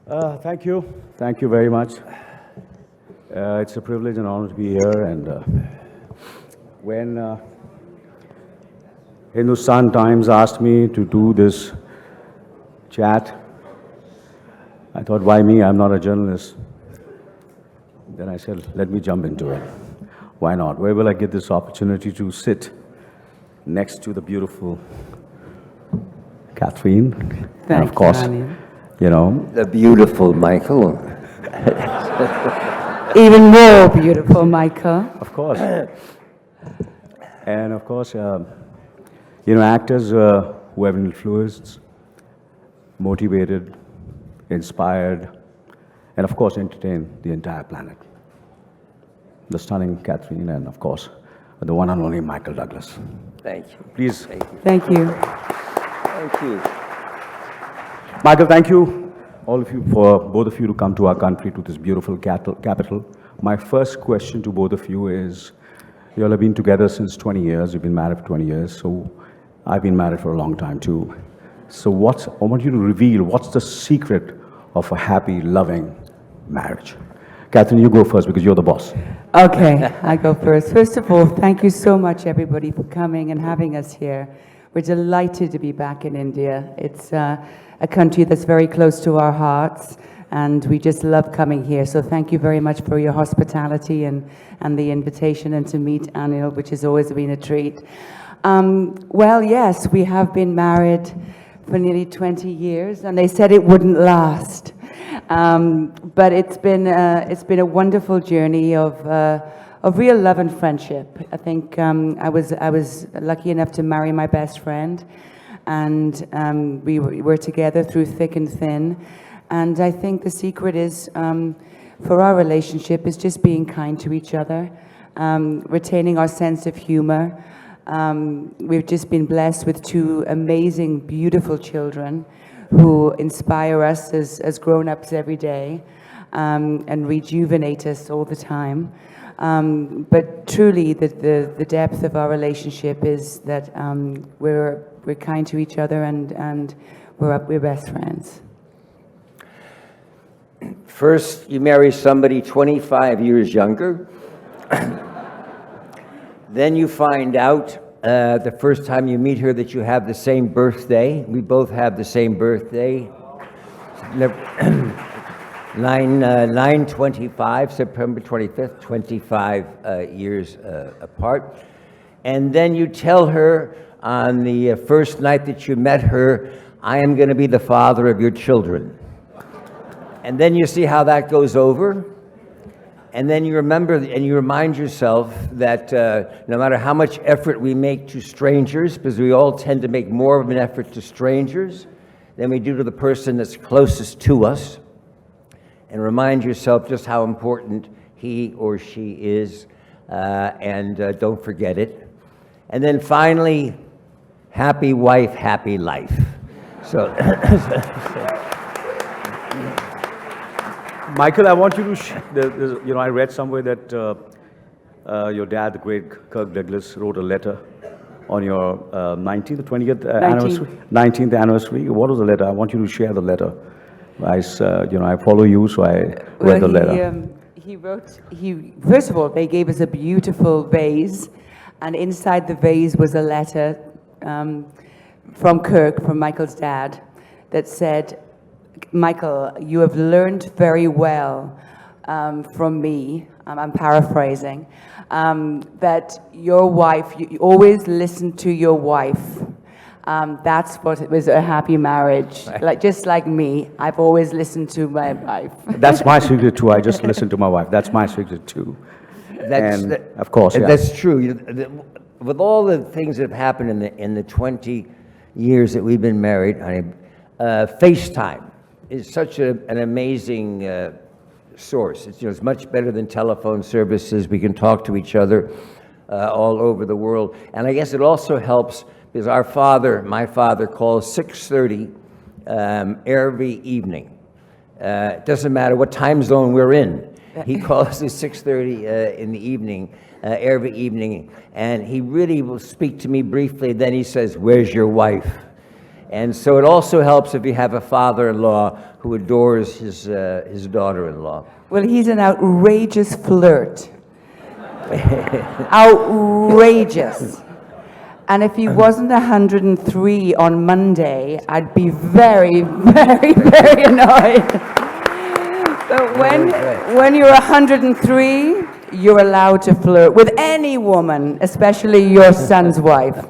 Thank you. Thank you very much. It's a privilege and honor to be here. And when Hindustan Times asked me to do this chat, I thought, why me? I'm not a journalist. Then I said, let me jump into it. Why not? Where will I get this opportunity to sit next to the beautiful Catherine? And of course, you know, The beautiful Michael. Even more beautiful, Michael. of course. And of course, you know, actors who have influenced, motivated, inspired, and of course, entertained the entire planet. The stunning Catherine, and of course, the one and only Michael Douglas. Thank you. Please. Thank you. Thank you. Thank you. Michael, thank you, all of you, for both of you to come to our country, to this beautiful capital. My first question to both of you is, you all have been together since 20 years, you've been married for 20 years, so I've been married for a long time too. So I want you to reveal, what's the secret of a happy, loving marriage? Catherine, you go first because you're the boss. Okay, I go first. First of all, thank you so much, everybody, for coming and having us here. We're delighted to be back in India. It's a country that's very close to our hearts, and we just love coming here. So thank you very much for your hospitality and the invitation, and to meet Anil, which has always been a treat. Well, yes, we have been married for nearly 20 years, and they said it wouldn't last. But it's been a wonderful journey of real love and friendship. I think I was lucky enough to marry my best friend, and we were together through thick and thin. And I think the secret is for our relationship is just being kind to each other, retaining our sense of humor. We've just been blessed with two amazing, beautiful children who inspire us as grown-ups every day, and rejuvenate us all the time. But truly, the depth of our relationship is that we're kind to each other, and we're best friends. First, you marry somebody 25 years younger. Then you find out the first time you meet her that you have the same birthday. We both have the same birthday. 9/25, September 25th, 25 years apart. And then you tell her on the first night that you met her, I am going to be the father of your children. And then you see how that goes over. And then you remember and you remind yourself that no matter how much effort we make to strangers, because we all tend to make more of an effort to strangers than we do to the person that's closest to us, and remind yourself just how important he or she is, and don't forget it. And then finally, happy wife, happy life. So. Michael, I want you to, you know, I read somewhere that your dad, the great Kirk Douglas, wrote a letter on your 19th or 20th anniversary? 19th anniversary. What was the letter? I want you to share the letter. You know, I follow you, so I read the letter. First of all, they gave us a beautiful vase, and inside the vase was a letter from Kirk, from Michael's dad, that said, Michael, you have learned very well from me, I'm paraphrasing, that your wife, you always listen to your wife. That's what it was, a happy marriage. Like, just like me, I've always listened to my wife. That's my secret too. I just listen to my wife. That's my secret too. Of course, yeah. That's true. With all the things that have happened in the 20 years that we've been married, FaceTime is such an amazing source. It's much better than telephone services. We can talk to each other all over the world. And I guess it also helps because my father calls 6:30 every evening. It doesn't matter what time zone we're in. He calls at 6:30 in the evening, every evening. And he really will speak to me briefly. Then he says, "Where's your wife?" And so it also helps if you have a father-in-law who adores his daughter-in-law. Well, he's an outrageous flirt. Outrageous. And if he wasn't 103 on Monday, I'd be very, very, very annoyed. But when you're 103, you're allowed to flirt with any woman, especially your son's wife.